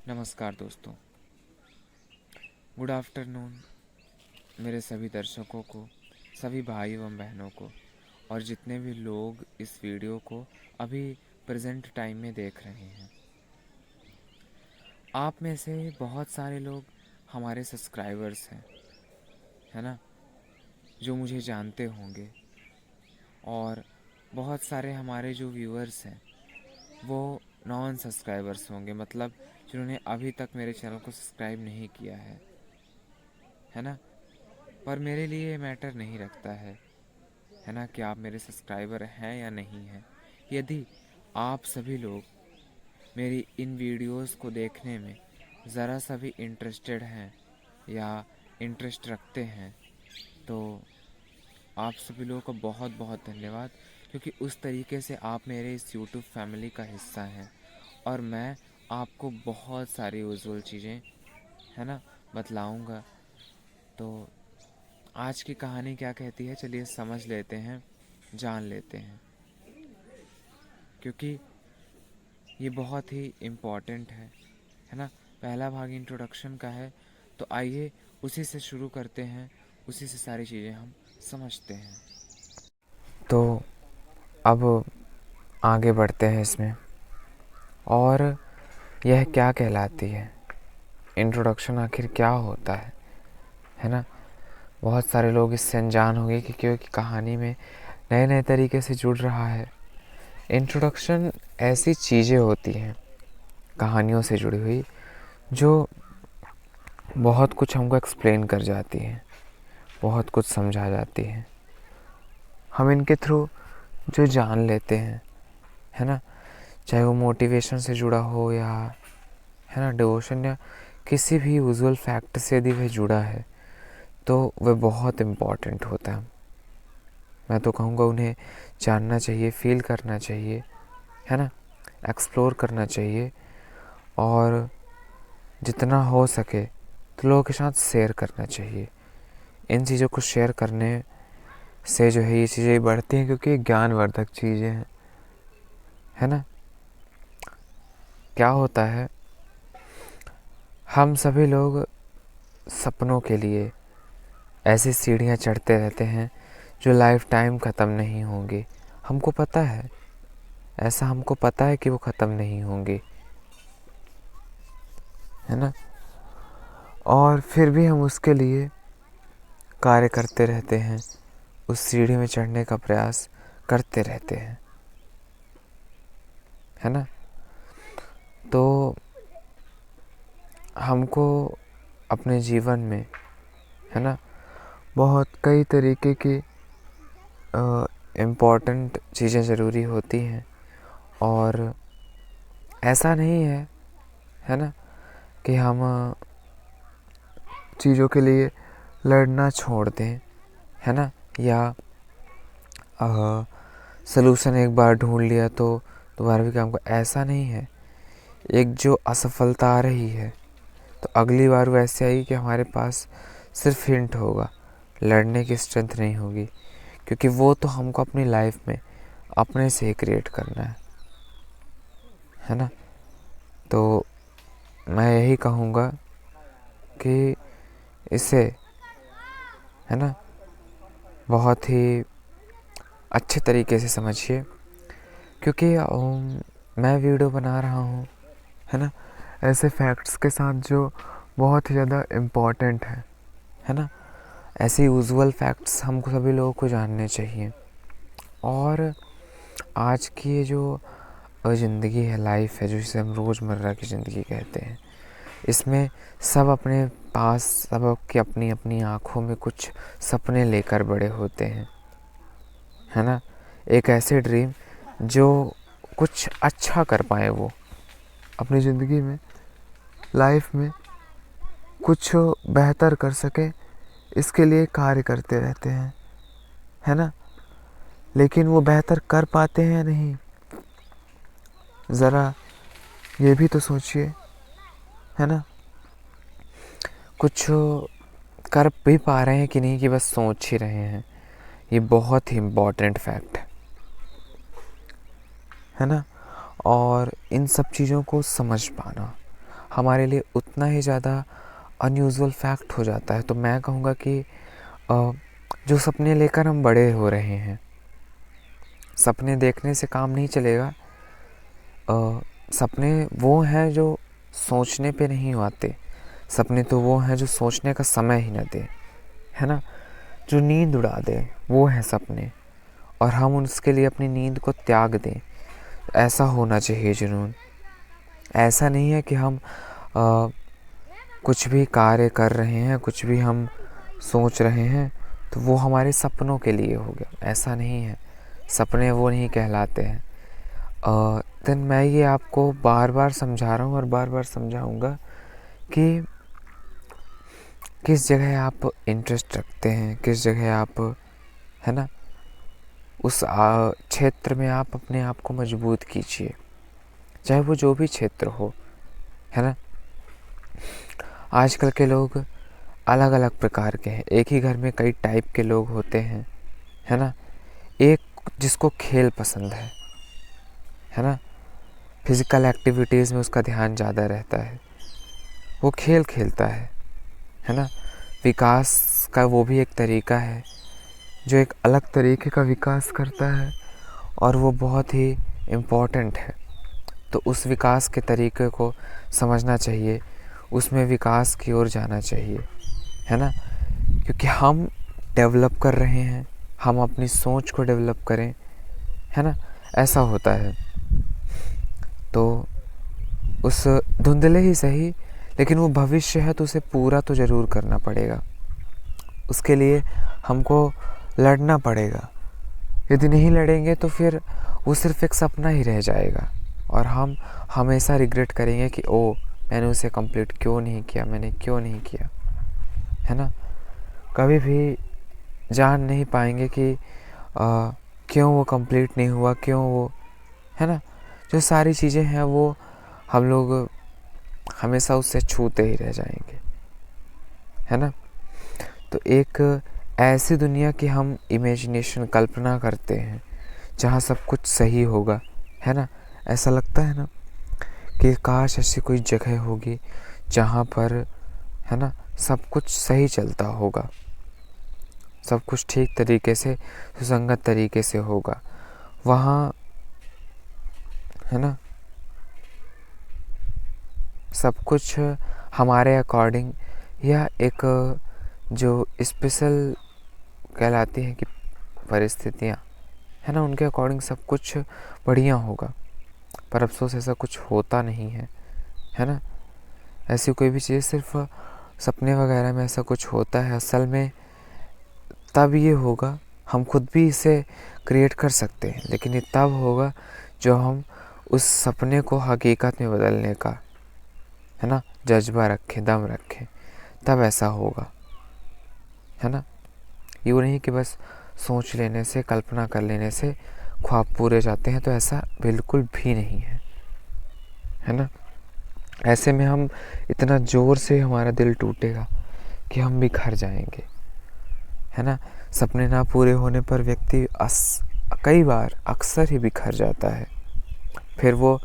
नमस्कार दोस्तों, good afternoon मेरे सभी दर्शकों को, सभी भाई एवं बहनों को और जितने भी लोग इस वीडियो को अभी प्रेजेंट टाइम में देख रहे हैं। आप में से बहुत सारे लोग हमारे सब्सक्राइबर्स हैं, है ना, जो मुझे जानते होंगे। और बहुत सारे हमारे जो व्यूअर्स हैं वो नॉन सब्सक्राइबर्स होंगे, मतलब जिन्होंने अभी तक मेरे चैनल को सब्सक्राइब नहीं किया है ना। पर मेरे लिए ये मैटर नहीं रखता है ना, कि आप मेरे सब्सक्राइबर हैं या नहीं हैं। यदि आप सभी लोग मेरी इन वीडियोस को देखने में ज़रा सा भी इंटरेस्टेड हैं या इंटरेस्ट रखते हैं, तो आप सभी लोगों का बहुत बहुत धन्यवाद, क्योंकि उस तरीके से आप मेरे इस यूट्यूब फैमिली का हिस्सा हैं। और मैं आपको बहुत सारी यूजुअल चीज़ें, है ना, बतलाऊँगा। तो आज की कहानी क्या कहती है, चलिए समझ लेते हैं, जान लेते हैं, क्योंकि ये बहुत ही इम्पॉर्टेंट है ना। पहला भाग इंट्रोडक्शन का है, तो आइए उसी से शुरू करते हैं, उसी से सारी चीज़ें हम समझते हैं। तो अब आगे बढ़ते हैं इसमें, और यह क्या कहलाती है, इंट्रोडक्शन आखिर क्या होता है ना। बहुत सारे लोग इससे अनजान होंगे कि क्योंकि कहानी में नए नए तरीके से जुड़ रहा है। इंट्रोडक्शन ऐसी चीज़ें होती हैं कहानियों से जुड़ी हुई जो बहुत कुछ हमको एक्सप्लेन कर जाती हैं, बहुत कुछ समझा जाती हैं। हम इनके थ्रू जो जान लेते हैं, है ना, चाहे वो मोटिवेशन से जुड़ा हो या, है ना, डिवोशन या किसी भी यूजुअल फैक्ट से यदि वह जुड़ा है तो वह बहुत इम्पॉर्टेंट होता है। मैं तो कहूँगा उन्हें जानना चाहिए, फील करना चाहिए, है ना, एक्सप्लोर करना चाहिए, और जितना हो सके तो लोगों के साथ शेयर करना चाहिए। इन चीज़ों को शेयर करने से जो है ये चीज़ें बढ़ती हैं, क्योंकि ज्ञानवर्धक चीज़ें हैं, है ना। क्या होता है, हम सभी लोग सपनों के लिए ऐसी सीढ़ियाँ चढ़ते रहते हैं जो लाइफ टाइम ख़त्म नहीं होंगी। हमको पता है, ऐसा हमको पता है कि वो ख़त्म नहीं होंगी, है ना। और फिर भी हम उसके लिए कार्य करते रहते हैं, उस सीढ़ी में चढ़ने का प्रयास करते रहते हैं, है ना। तो हमको अपने जीवन में, है ना, बहुत कई तरीके की इम्पॉर्टेंट चीज़ें ज़रूरी होती हैं। और ऐसा नहीं है ना, कि हम चीज़ों के लिए लड़ना छोड़ दें, है ना, या सलूशन एक बार ढूंढ लिया तो दोबारा भी काम का, ऐसा नहीं है। एक जो असफलता आ रही है तो अगली बार वो ऐसे आएगी कि हमारे पास सिर्फ हिंट होगा, लड़ने की स्ट्रेंथ नहीं होगी, क्योंकि वो तो हमको अपनी लाइफ में अपने से ही क्रिएट करना है ना। तो मैं यही कहूँगा कि इसे, है ना, बहुत ही अच्छे तरीके से समझिए, क्योंकि मैं वीडियो बना रहा हूँ, है ना, ऐसे फैक्ट्स के साथ जो बहुत ही ज़्यादा इम्पॉर्टेंट है ना। ऐसे यूजुअल फैक्ट्स हमको सभी लोगों को जानने चाहिए। और आज की ये जो ज़िंदगी है, लाइफ है, जो जिसे हम रोज़मर्रा की ज़िंदगी कहते हैं, इसमें सब अपने पास, सब की अपनी अपनी आँखों में कुछ सपने लेकर बड़े होते हैं, है ना। एक ऐसे ड्रीम जो कुछ अच्छा कर पाए, वो अपनी ज़िंदगी में, लाइफ में कुछ बेहतर कर सके, इसके लिए कार्य करते रहते हैं, है ना। लेकिन वो बेहतर कर पाते हैं या नहीं, ज़रा ये भी तो सोचिए, है ना। कुछ कर भी पा रहे हैं कि नहीं, कि बस सोच ही रहे हैं, ये बहुत ही इम्पॉर्टेंट फैक्ट है ना। और इन सब चीज़ों को समझ पाना, हमारे लिए उतना ही ज़्यादा अनयूजुअल फैक्ट हो जाता है। तो मैं कहूँगा कि जो सपने लेकर हम बड़े हो रहे हैं, सपने देखने से काम नहीं चलेगा। सपने वो हैं जो सोचने पे नहीं आते। सपने तो वो हैं जो सोचने का समय ही न दे, है ना, जो नींद उड़ा दे, वो हैं सपने। और हम उसके लिए अपनी नींद को त्याग दें, ऐसा होना चाहिए जुनून। ऐसा नहीं है कि हम कुछ भी कार्य कर रहे हैं, कुछ भी हम सोच रहे हैं तो वो हमारे सपनों के लिए हो गया, ऐसा नहीं है। सपने वो नहीं कहलाते हैं। देन मैं ये आपको बार बार समझा रहा हूँ और बार बार समझाऊँगा कि किस जगह आप इंटरेस्ट रखते हैं, किस जगह आप, है ना, उस क्षेत्र में आप अपने आप को मजबूत कीजिए, चाहे वो जो भी क्षेत्र हो, है ना। आजकल के लोग अलग अलग प्रकार के हैं, एक ही घर में कई टाइप के लोग होते हैं, है ना। एक जिसको खेल पसंद है ना, फिज़िकल एक्टिविटीज़ में उसका ध्यान ज़्यादा रहता है, वो खेल खेलता है ना। विकास का वो भी एक तरीका है जो एक अलग तरीके का विकास करता है और वो बहुत ही इम्पोर्टेंट है। तो उस विकास के तरीके को समझना चाहिए, उसमें विकास की ओर जाना चाहिए, है ना। क्योंकि हम डेवलप कर रहे हैं, हम अपनी सोच को डेवलप करें, है ना, ऐसा होता है। तो उस धुंधले ही सही, लेकिन वो भविष्य है तो उसे पूरा तो ज़रूर करना पड़ेगा। उसके लिए हमको लड़ना पड़ेगा। यदि नहीं लड़ेंगे तो फिर वो सिर्फ एक सपना ही रह जाएगा और हम हमेशा रिग्रेट करेंगे कि ओ, मैंने उसे कंप्लीट क्यों नहीं किया, मैंने क्यों नहीं किया, है ना। कभी भी जान नहीं पाएंगे कि क्यों वो कंप्लीट नहीं हुआ, क्यों वो, है ना। जो सारी चीज़ें हैं वो हम लोग हमेशा उससे छूते ही रह जाएंगे, है ना। तो एक ऐसी दुनिया की हम इमेजिनेशन, कल्पना करते हैं जहाँ सब कुछ सही होगा, है ना। ऐसा लगता है ना कि काश ऐसी कोई जगह होगी जहाँ पर, है ना, सब कुछ सही चलता होगा, सब कुछ ठीक तरीके से, सुसंगत तरीके से होगा वहाँ, है ना। सब कुछ हमारे अकॉर्डिंग, या एक जो स्पेशल कहलाती हैं कि परिस्थितियाँ, है ना, उनके अकॉर्डिंग सब कुछ बढ़िया होगा। पर अफसोस ऐसा कुछ होता नहीं है ना। ऐसी कोई भी चीज़ सिर्फ सपने वगैरह में ऐसा कुछ होता है, असल में तब ये होगा, हम खुद भी इसे क्रिएट कर सकते हैं, लेकिन ये तब होगा जो हम उस सपने को हकीकत में बदलने का, है ना, जज्बा रखें, दम रखें, तब ऐसा होगा, है ना। यूँ नहीं कि बस सोच लेने से, कल्पना कर लेने से ख्वाब पूरे जाते हैं, तो ऐसा बिल्कुल भी नहीं है ना। ऐसे में हम इतना ज़ोर से हमारा दिल टूटेगा कि हम बिखर जाएंगे, है ना। सपने ना पूरे होने पर व्यक्ति कई बार अक्सर ही बिखर जाता है। फिर वो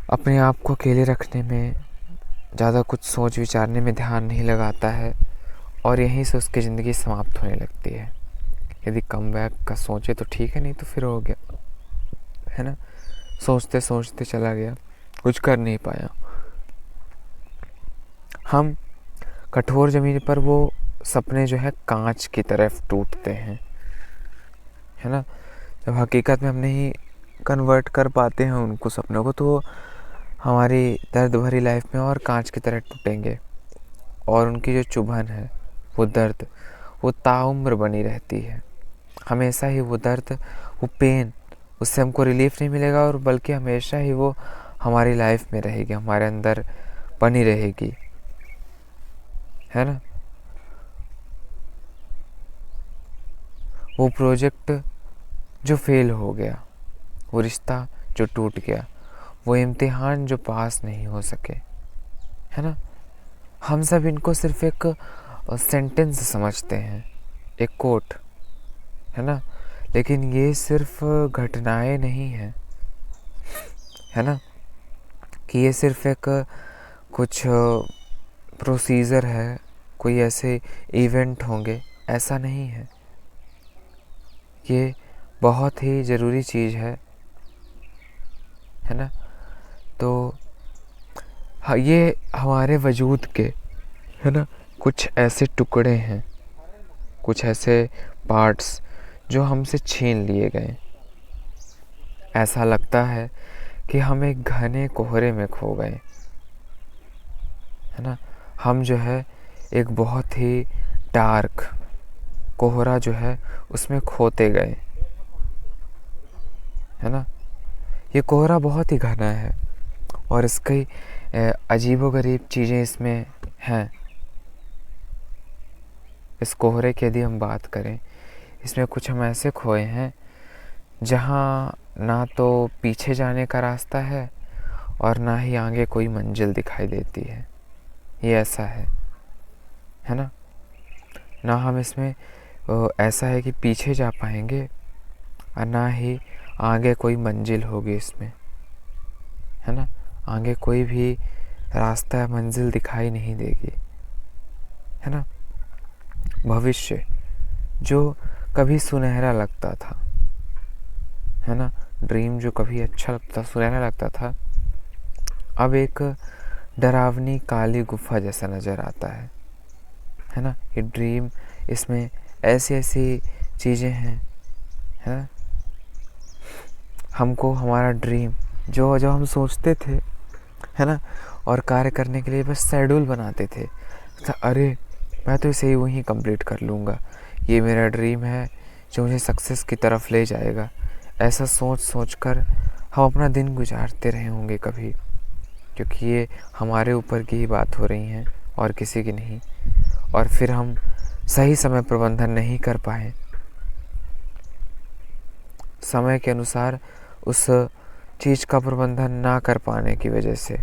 अपने आप को अकेले रखने में, ज़्यादा कुछ सोच विचारने में ध्यान नहीं लगाता है और यहीं से उसकी ज़िंदगी समाप्त होने लगती है। यदि कमबैक का सोचे तो ठीक है, नहीं तो फिर हो गया, है ना। सोचते सोचते चला गया, कुछ कर नहीं पाया। हम कठोर ज़मीन पर वो सपने जो है कांच की तरफ टूटते हैं, है ना। जब हकीकत में हम नहीं कन्वर्ट कर पाते हैं उनको सपनों को, तो हमारी दर्द भरी लाइफ में और कांच की तरह टूटेंगे और उनकी जो चुभन है, वो दर्द, वो ताउम्र बनी रहती है। हमेशा ही वो दर्द, वो पेन, उससे हमको रिलीफ नहीं मिलेगा और बल्कि हमेशा ही वो हमारी लाइफ में रहेगी, हमारे अंदर बनी रहेगी, है ना। वो प्रोजेक्ट जो फेल हो गया, वो रिश्ता जो टूट गया, वो इम्तिहान जो पास नहीं हो सके, है ना। हम सब इनको सिर्फ एक सेंटेंस समझते हैं, एक कोट, है ना। लेकिन ये सिर्फ घटनाएं नहीं हैं, है ना। कि ये सिर्फ एक कुछ प्रोसीजर है, कोई ऐसे इवेंट होंगे, ऐसा नहीं है। ये बहुत ही ज़रूरी चीज़ है ना। तो हाँ, ये हमारे वजूद के, है ना, कुछ ऐसे टुकड़े हैं, कुछ ऐसे पार्ट्स जो हमसे छीन लिए गए। ऐसा लगता है कि हम एक घने कोहरे में खो गए, है ना। हम जो है एक बहुत ही डार्क कोहरा जो है उसमें खोते गए, है ना। ये कोहरा बहुत ही घना है और इसकी अजीबोगरीब चीज़ें इसमें हैं। इस कोहरे की यदि हम बात करें, इसमें कुछ हम ऐसे खोए हैं जहाँ ना तो पीछे जाने का रास्ता है और ना ही आगे कोई मंजिल दिखाई देती है। ये ऐसा है ना। ना हम इसमें ऐसा है कि पीछे जा पाएंगे और ना ही आगे कोई मंजिल होगी इसमें, है ना। आगे कोई भी रास्ता या मंजिल दिखाई नहीं देगी, है ना। भविष्य जो कभी सुनहरा लगता था, है ना, ड्रीम जो कभी अच्छा लगता, सुनहरा लगता था, अब एक डरावनी काली गुफा जैसा नज़र आता है ना। ये ड्रीम, इसमें ऐसी ऐसी चीज़ें हैं, है ना। हमको हमारा ड्रीम जो जो हम सोचते थे, है ना, और कार्य करने के लिए बस शेड्यूल बनाते थे, अरे मैं तो इसे यूँ ही कंप्लीट कर लूँगा, ये मेरा ड्रीम है जो मुझे सक्सेस की तरफ ले जाएगा। ऐसा सोच सोच कर हम अपना दिन गुजारते रहे होंगे कभी, क्योंकि ये हमारे ऊपर की ही बात हो रही है और किसी की नहीं। और फिर हम सही समय प्रबंधन नहीं कर पाए, समय के अनुसार उस चीज़ का प्रबंधन ना कर पाने की वजह से,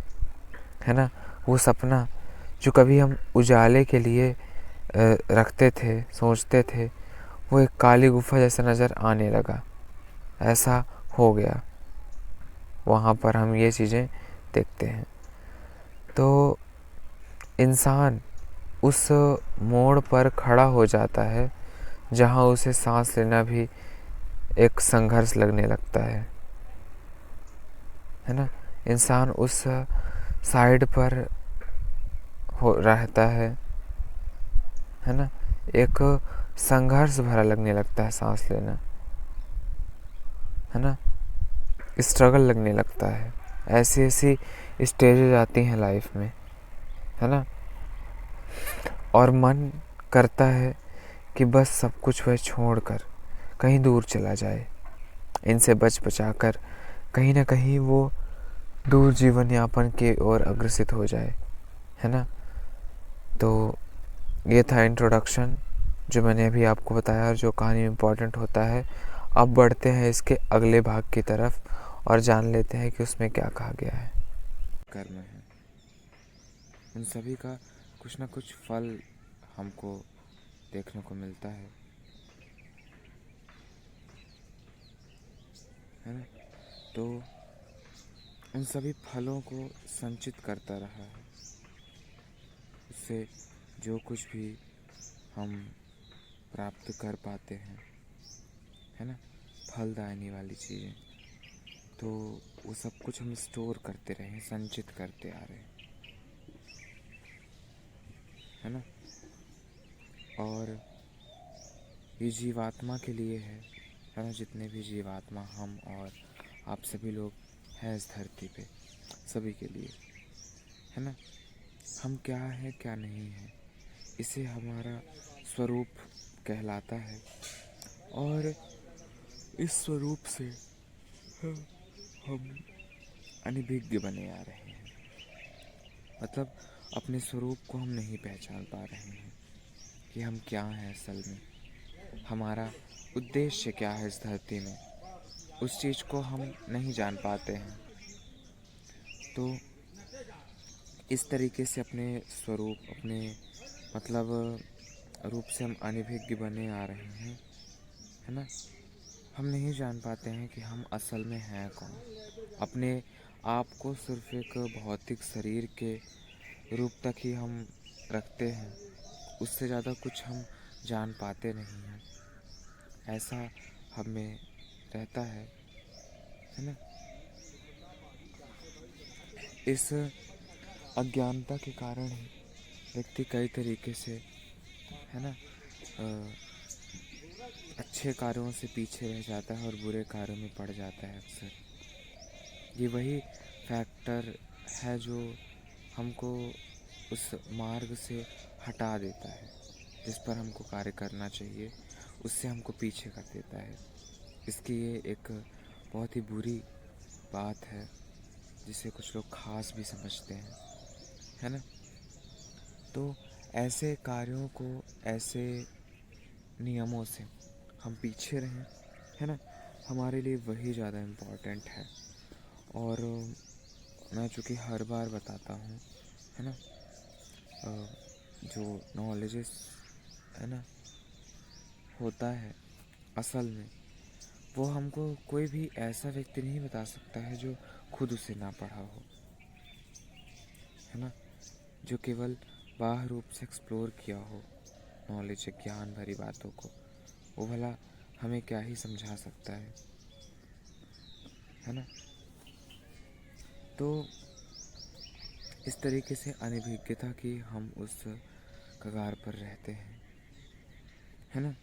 है ना, वो सपना जो कभी हम उजाले के लिए रखते थे, सोचते थे, वो एक काली गुफा जैसा नज़र आने लगा। ऐसा हो गया, वहाँ पर हम ये चीज़ें देखते हैं। तो इंसान उस मोड़ पर खड़ा हो जाता है जहाँ उसे सांस लेना भी एक संघर्ष लगने लगता है ना। इंसान उस साइड पर हो रहता है ना। एक संघर्ष भरा लगने लगता है सांस लेना, है ना, स्ट्रगल लगने लगता है। ऐसी ऐसी स्टेजेस आती हैं लाइफ में, है ना। और मन करता है कि बस सब कुछ वह छोड़कर कहीं दूर चला जाए, इनसे बच बचा कर कहीं ना कहीं वो दूर जीवन यापन की ओर अग्रसित हो जाए, है ना। तो ये था इंट्रोडक्शन जो मैंने अभी आपको बताया और जो कहानी इम्पोर्टेंट होता है। अब बढ़ते हैं इसके अगले भाग की तरफ और जान लेते हैं कि उसमें क्या कहा गया है। कर्म है, उन सभी का कुछ ना कुछ फल हमको देखने को मिलता है ना। तो उन सभी फलों को संचित करता रहा है, उससे जो कुछ भी हम प्राप्त कर पाते हैं, है ना, फलदायनी वाली चीज़ें, तो वो सब कुछ हम स्टोर करते रहे, संचित करते आ रहे हैं, है ना। और ये जीवात्मा के लिए है ना, जितने भी जीवात्मा हम और आप सभी लोग हैं इस धरती पे, सभी के लिए, है ना। हम क्या है क्या नहीं है, इसे हमारा स्वरूप कहलाता है और इस स्वरूप से हम अनभिज्ञ बने आ रहे हैं। मतलब अपने स्वरूप को हम नहीं पहचान पा रहे हैं कि हम क्या हैं असल में, हमारा उद्देश्य क्या है इस धरती में, उस चीज़ को हम नहीं जान पाते हैं। तो इस तरीके से अपने स्वरूप, अपने मतलब रूप से हम अनभिज्ञ बने आ रहे हैं, है ना। हम नहीं जान पाते हैं कि हम असल में हैं कौन, अपने आपको सिर्फ एक भौतिक शरीर के रूप तक ही हम रखते हैं, उससे ज़्यादा कुछ हम जान पाते नहीं हैं, ऐसा हमें रहता है ना। इस अज्ञानता के कारण ही व्यक्ति कई तरीके से, है ना, अच्छे कार्यों से पीछे रह जाता है और बुरे कार्यों में पड़ जाता है अक्सर। ये वही फैक्टर है जो हमको उस मार्ग से हटा देता है जिस पर हमको कार्य करना चाहिए, उससे हमको पीछे कर देता है। इसकी ये एक बहुत ही बुरी बात है जिसे कुछ लोग खास भी समझते हैं, है ना। तो ऐसे कार्यों को, ऐसे नियमों से हम पीछे रहें, है ना, हमारे लिए वही ज़्यादा इम्पोर्टेंट है। और मैं चूँकि हर बार बताता हूँ, है ना, जो नॉलेजेस, है ना, होता है असल में, वो हमको कोई भी ऐसा व्यक्ति नहीं बता सकता है जो खुद उसे ना पढ़ा हो, है ना, जो केवल बाह्य रूप से एक्सप्लोर किया हो नॉलेज, ज्ञान भरी बातों को, वो भला हमें क्या ही समझा सकता है ना। तो इस तरीके से अनभिज्ञता की हम उस कगार पर रहते हैं, है ना।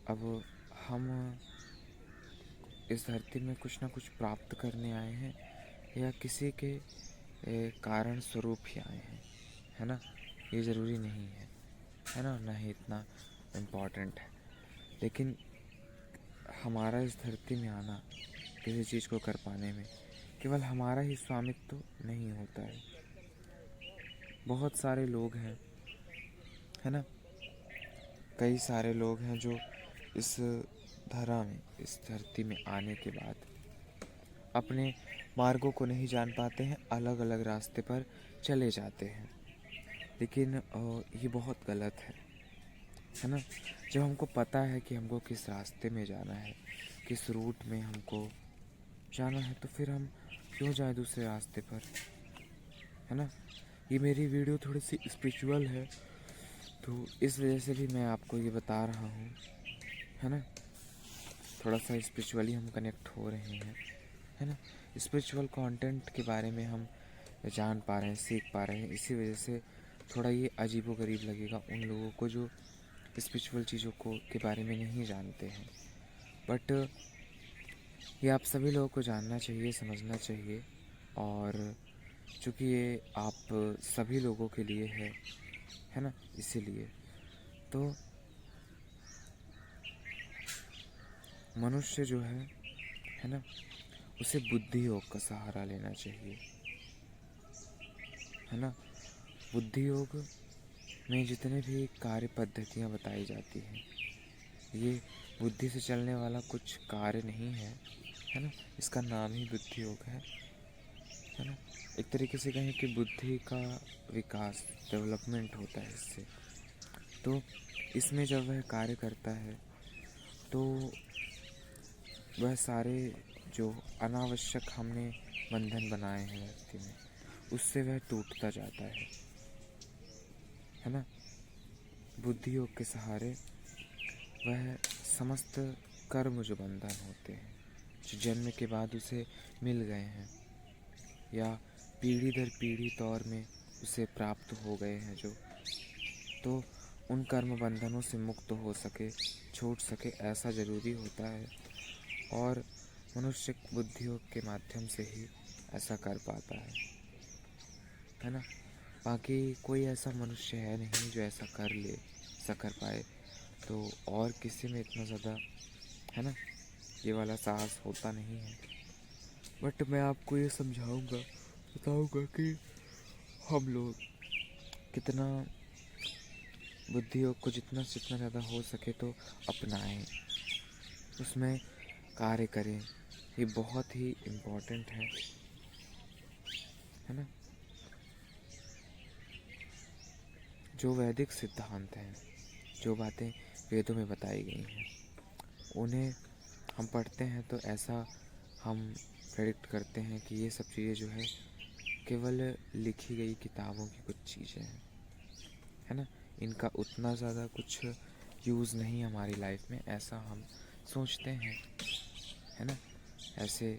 अब हम इस धरती में कुछ ना कुछ प्राप्त करने आए हैं या किसी के कारण स्वरूप ही आए हैं, है ना। ये ज़रूरी नहीं है ना, ना ही इतना इम्पोर्टेंट है। लेकिन हमारा इस धरती में आना, किसी चीज़ को कर पाने में केवल हमारा ही स्वामित्व तो नहीं होता है। बहुत सारे लोग हैं, है ना, कई सारे लोग हैं जो इस धरा में, इस धरती में आने के बाद अपने मार्गों को नहीं जान पाते हैं, अलग अलग रास्ते पर चले जाते हैं। लेकिन ये बहुत गलत है ना। जब हमको पता है कि हमको किस रास्ते में जाना है, किस रूट में हमको जाना है, तो फिर हम क्यों जाएं दूसरे रास्ते पर, है ना। ये मेरी वीडियो थोड़ी सी स्पिरिचुअल है, तो इस वजह से भी मैं आपको ये बता रहा हूँ, है ना। थोड़ा सा स्पिरिचुअली हम कनेक्ट हो रहे हैं, है ना। स्पिरिचुअल कंटेंट के बारे में हम जान पा रहे हैं, सीख पा रहे हैं। इसी वजह से थोड़ा ये अजीबोगरीब लगेगा उन लोगों को जो स्पिरिचुअल चीज़ों को के बारे में नहीं जानते हैं, बट ये आप सभी लोगों को जानना चाहिए, समझना चाहिए। और चूँकि ये आप सभी लोगों के लिए है ना, इसीलिए तो मनुष्य जो है ना, उसे बुद्धि योग का सहारा लेना चाहिए, है ना। बुद्धि योग में जितने भी कार्य पद्धतियाँ बताई जाती हैं, ये बुद्धि से चलने वाला कुछ कार्य नहीं है ना। इसका नाम ही बुद्धि योग है ना। एक तरीके से कहें कि बुद्धि का विकास, डेवलपमेंट होता है इससे। तो इसमें जब वह कार्य करता है तो वह सारे जो अनावश्यक हमने बंधन बनाए हैं व्यक्ति में, उससे वह टूटता जाता है ना। बुद्धि योग के सहारे वह समस्त कर्म जो बंधन होते हैं, जो जन्म के बाद उसे मिल गए हैं या पीढ़ी दर पीढ़ी तौर में उसे प्राप्त हो गए हैं जो, तो उन कर्म बंधनों से मुक्त हो सके, छूट सके, ऐसा ज़रूरी होता है। और मनुष्य बुद्धि योग के माध्यम से ही ऐसा कर पाता है ना। बाकी कोई ऐसा मनुष्य है नहीं जो ऐसा कर ले, ऐसा कर पाए। तो और किसी में इतना ज़्यादा, है ना, ये वाला साहस होता नहीं है। बट मैं आपको ये समझाऊंगा, बताऊंगा कि हम लोग कितना बुद्धि योग को जितना से जितना ज़्यादा हो सके तो अपनाएं, उसमें कार्य करें। ये बहुत ही इम्पोर्टेंट है ना। जो वैदिक सिद्धांत हैं, जो बातें वेदों में बताई गई हैं, उन्हें हम पढ़ते हैं तो ऐसा हम प्रेडिक्ट करते हैं कि ये सब चीज़ें जो है केवल लिखी गई किताबों की कुछ चीज़ें हैं, है ना। इनका उतना ज़्यादा कुछ यूज़ नहीं हमारी लाइफ में, ऐसा हम सोचते हैं, है ना। ऐसे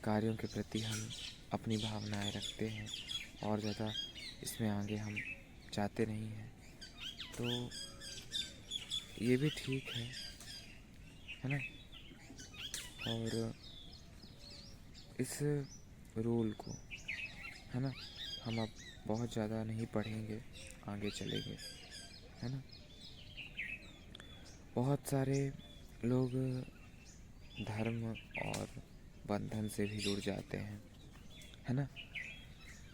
कार्यों के प्रति हम अपनी भावनाएं रखते हैं और ज़्यादा इसमें आगे हम जाते नहीं हैं। तो ये भी ठीक है ना। और इस रूल को, है ना, हम अब बहुत ज़्यादा नहीं पढ़ेंगे, आगे चलेंगे, है ना। बहुत सारे लोग धर्म और बंधन से भी जुड़ जाते हैं, है ना।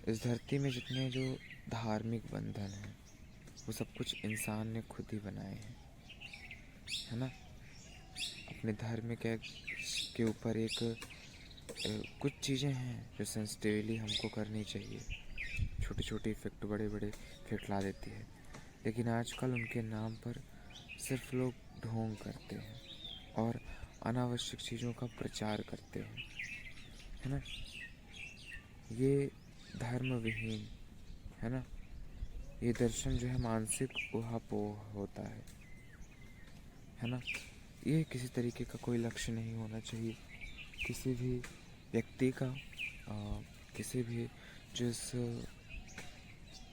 इस धरती में जितने जो धार्मिक बंधन हैं वो सब कुछ इंसान ने खुद ही बनाए हैं, है ना। अपने धर्म के ऊपर एक कुछ चीज़ें हैं जो सेंसिटिवली हमको करनी चाहिए। छोटी छोटी इफ़ेक्ट बड़े बड़े इफ़ेक्ट ला देती है, लेकिन आजकल उनके नाम पर सिर्फ लोग ढोंग करते हैं और अनावश्यक चीज़ों का प्रचार करते हैं, है ना। ये धर्म विहीन, है ना, ये दर्शन जो है मानसिक ऊहापोह होता है ना। ये किसी तरीके का कोई लक्ष्य नहीं होना चाहिए किसी भी व्यक्ति का, किसी भी जिस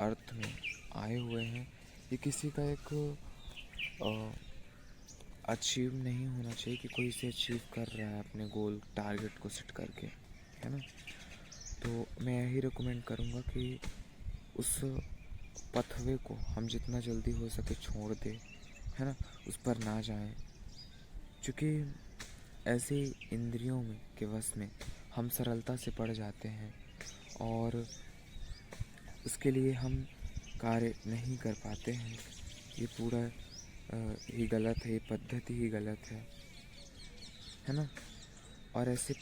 अर्थ में आए हुए हैं, ये किसी का एक अचीव नहीं होना चाहिए कि कोई इसे अचीव कर रहा है अपने गोल टारगेट को सेट करके, है ना। तो मैं यही रिकमेंड करूँगा कि उस पथवे को हम जितना जल्दी हो सके छोड़ दें, है ना, उस पर ना जाएं, क्योंकि ऐसे इंद्रियों में के वश में हम सरलता से पड़ जाते हैं और उसके लिए हम कार्य नहीं कर पाते हैं। ये पूरा ही गलत है, ये पद्धति ही गलत है ना। और ऐसे